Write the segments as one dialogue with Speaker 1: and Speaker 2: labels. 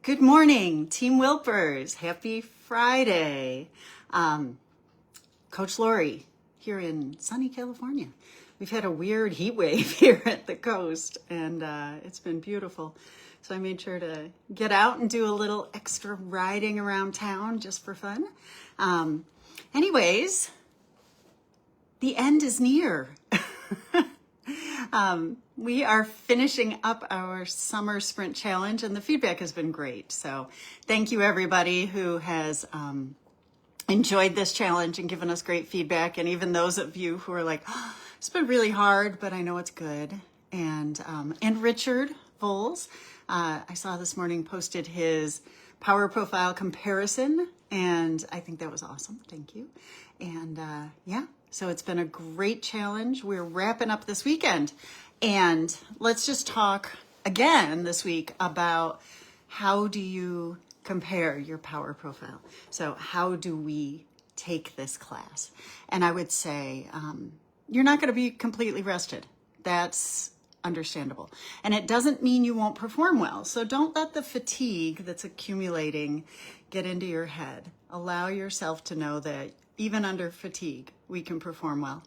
Speaker 1: Good morning, Team Wilpers. Happy Friday. Coach Lorri here in sunny California. We've had a weird heat wave here at the coast, and it's been beautiful. So I made sure to get out and do a little extra riding around town just for fun. Anyways, the end is near. We are finishing up our summer sprint challenge, and the feedback has been great. So thank you everybody who has enjoyed this challenge and given us great feedback. And even those of you who are like, oh, it's been really hard, but I know it's good. And Richard Voles, I saw this morning, posted his power profile comparison, and I think that was awesome. Thank you. And yeah, so it's been a great challenge. We're wrapping up this weekend. And let's just talk again this week about how do you compare your power profile? So how do we take this class? And I would say you're not going to be completely rested. That's understandable. And it doesn't mean you won't perform well. So don't let the fatigue that's accumulating get into your head. Allow yourself to know that even under fatigue, we can perform well.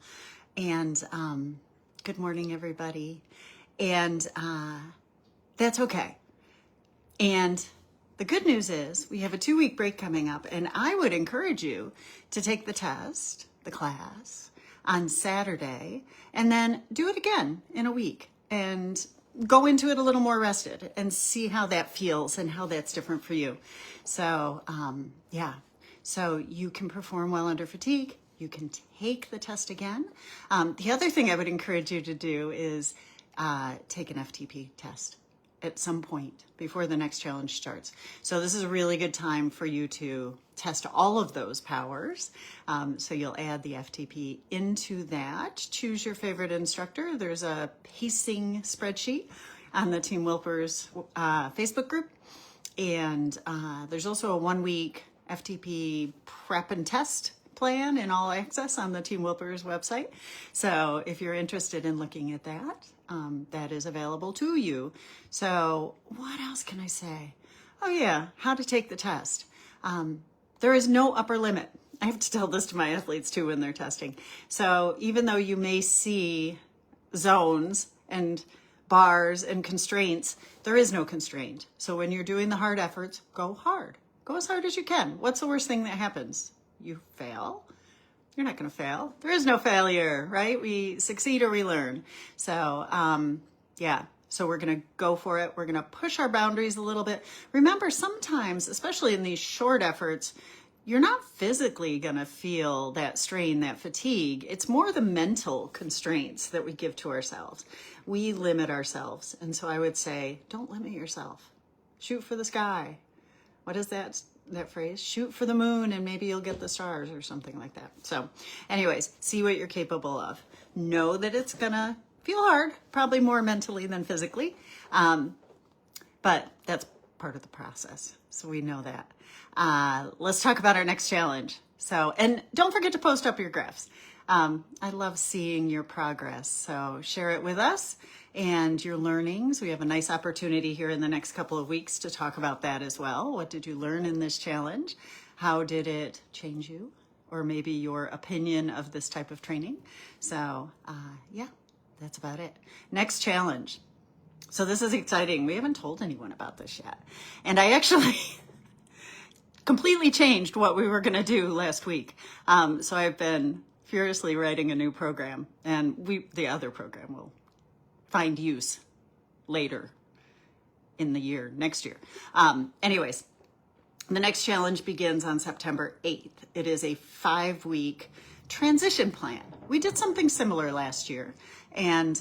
Speaker 1: And good morning, everybody. And that's okay. And the good news is we have a 2-week break coming up, and I would encourage you to take the test, the class, on Saturday, and then do it again in a week and go into it a little more rested and see how that feels and how that's different for you. So, yeah, so you can perform well under fatigue. You can take the test again. The other thing I would encourage you to do is take an FTP test at some point before the next challenge starts. So this is a really good time for you to test all of those powers. So you'll add the FTP into that. Choose your favorite instructor. There's a pacing spreadsheet on the Team Wilpers Facebook group. And there's also a 1-week FTP prep and test plan in all access on the Team Wilpers website. So if you're interested in looking at that, that is available to you. So what else can I say? Oh yeah, how to take the test. There is no upper limit. I have to tell this to my athletes too when they're testing. So even though you may see zones and bars and constraints, there is no constraint. So when you're doing the hard efforts, go hard. Go as hard as you can. What's the worst thing that happens? You fail. You're not going to fail. There is no failure, right? We succeed or we learn. So, yeah. So we're going to go for it. We're going to push our boundaries a little bit. Remember, sometimes, especially in these short efforts, you're not physically going to feel that strain, that fatigue. It's more the mental constraints that we give to ourselves. We limit ourselves. And so I would say, don't limit yourself. Shoot for the sky. What is that phrase? Shoot for the moon and maybe you'll get the stars or something like that. So anyways, see what you're capable of. Know that it's gonna feel hard, probably more mentally than physically. But that's part of the process. So we know that. Let's talk about our next challenge. So, and don't forget to post up your graphs. I love seeing your progress. So share it with us and your learnings. We have a nice opportunity here in the next couple of weeks to talk about that as well. What did you learn in this challenge? How did it change you? Or maybe your opinion of this type of training. So yeah, that's about it. Next challenge. So this is exciting. We haven't told anyone about this yet. And I actually completely changed what we were gonna do last week. So I've been furiously writing a new program, and the other program will find use later in the year, next year. Anyways, the next challenge begins on September 8th. It is a 5-week transition plan. We did something similar last year, and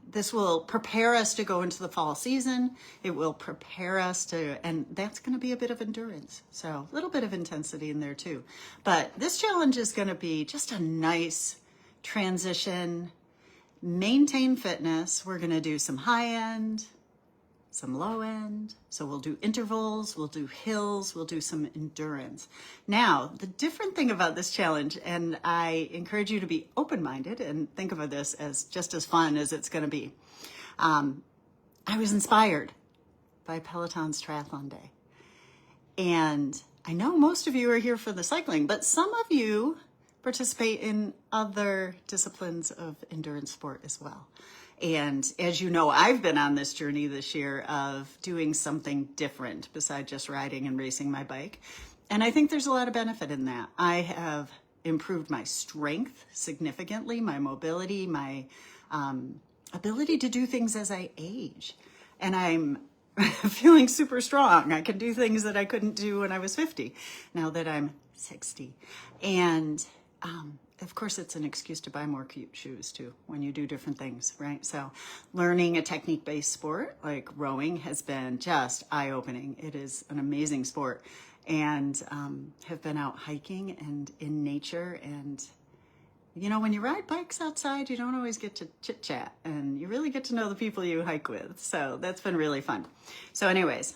Speaker 1: this will prepare us to go into the fall season. It will prepare us to, and that's going to be a bit of endurance. So a little bit of intensity in there too. But this challenge is going to be just a nice transition, maintain fitness. We're going to do some high end, some low end. So we'll do intervals, we'll do hills, we'll do some endurance. Now, the different thing about this challenge, and I encourage you to be open-minded and think of this as just as fun as it's going to be. I was inspired by Peloton's Triathlon Day. And I know most of you are here for the cycling, but some of you participate in other disciplines of endurance sport as well. And as you know, I've been on this journey this year of doing something different besides just riding and racing my bike. And I think there's a lot of benefit in that. I have improved my strength significantly, my mobility, my ability to do things as I age. And I'm feeling super strong. I can do things that I couldn't do when I was 50, now that I'm 60. And of course, it's an excuse to buy more cute shoes too when you do different things, right? So learning a technique-based sport like rowing has been just eye-opening. It is an amazing sport, and have been out hiking and in nature. And you know, when you ride bikes outside, you don't always get to chit chat, and you really get to know the people you hike with. So that's been really fun. So anyways,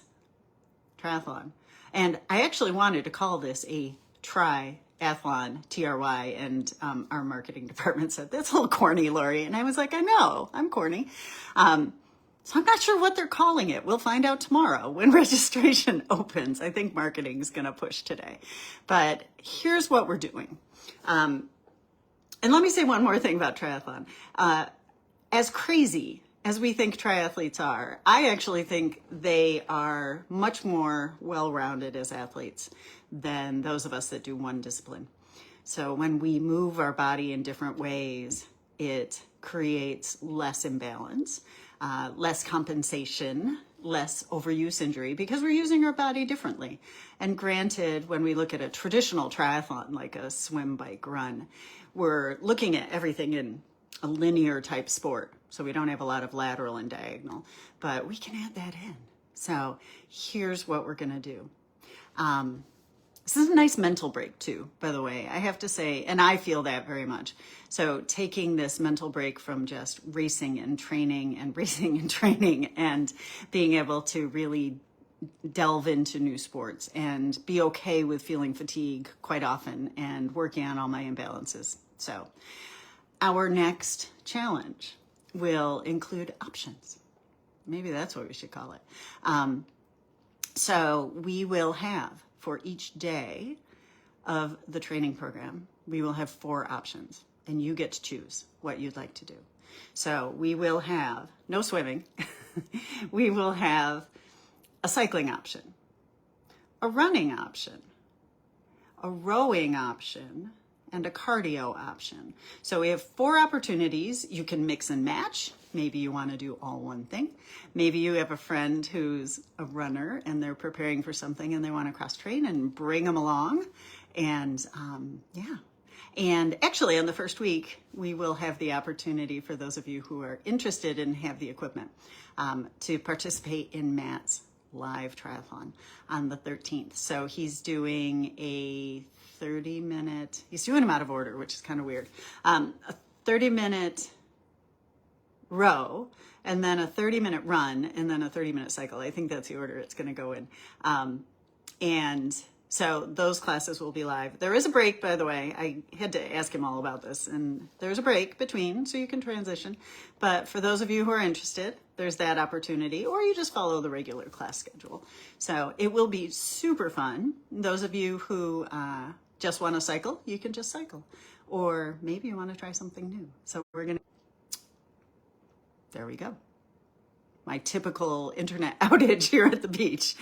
Speaker 1: triathlon. And I actually wanted to call this a triathlon, TRY, and our marketing department said, that's a little corny, Lorri. And I was like, I know, I'm corny. So I'm not sure what they're calling it. We'll find out tomorrow when registration opens. I think marketing is going to push today. But here's what we're doing. And let me say one more thing about triathlon. As crazy as we think triathletes are, I actually think they are much more well-rounded as athletes than those of us that do one discipline. So when we move our body in different ways, it creates less imbalance, less compensation, less overuse injury, because we're using our body differently. And granted, when we look at a traditional triathlon, like a swim, bike, run, we're looking at everything in a linear type sport. So we don't have a lot of lateral and diagonal, but we can add that in. So here's what we're gonna do. This is a nice mental break too, by the way, I have to say, and I feel that very much. So taking this mental break from just racing and training and racing and training, and being able to really delve into new sports and be okay with feeling fatigue quite often and working on all my imbalances. So our next challenge will include options. Maybe that's what we should call it. So we will have, for each day of the training program, we will have 4 options, and you get to choose what you'd like to do. So we will have no swimming. We will have a cycling option, a running option, a rowing option, and a cardio option. So we have 4 opportunities. You can mix and match. Maybe you want to do all one thing. Maybe you have a friend who's a runner and they're preparing for something and they want to cross train, and bring them along. And yeah. And actually on the first week, we will have the opportunity for those of you who are interested and have the equipment to participate in Matt's live triathlon on the 13th. So he's doing a 30-minute, he's doing them out of order, which is kind of weird. A 30-minute row, and then a 30-minute run, and then a 30-minute cycle. I think that's the order it's going to go in. And so those classes will be live. There is a break, by the way. I had to ask him all about this, and there's a break between, so you can transition. But for those of you who are interested, there's that opportunity, or you just follow the regular class schedule. So it will be super fun. Those of you who just want to cycle, you can just cycle. Or maybe you want to try something new. So we're going to, there we go. My typical internet outage here at the beach.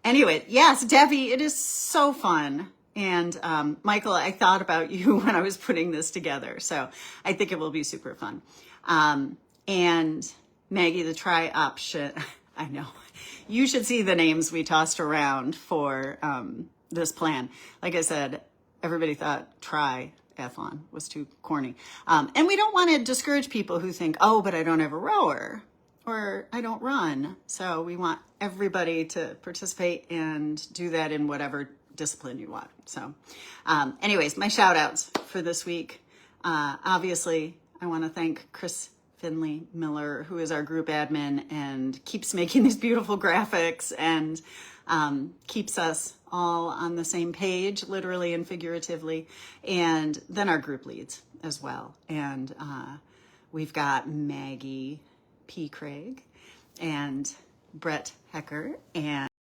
Speaker 1: Anyway, yes, Debbie, it is so fun. And Michael, I thought about you when I was putting this together. So I think it will be super fun. And Maggie, the try option, I know. You should see the names we tossed around for this plan. Like I said, everybody thought triathlon was too corny. And we don't want to discourage people who think, oh, but I don't have a rower, or I don't run. So we want everybody to participate and do that in whatever discipline you want. So anyways, my shout outs for this week. Obviously, I want to thank Chris Finley Miller, who is our group admin and keeps making these beautiful graphics and keeps us all on the same page, literally and figuratively. And then our group leads as well. And we've got Maggie P. Craig and Brett Hecker and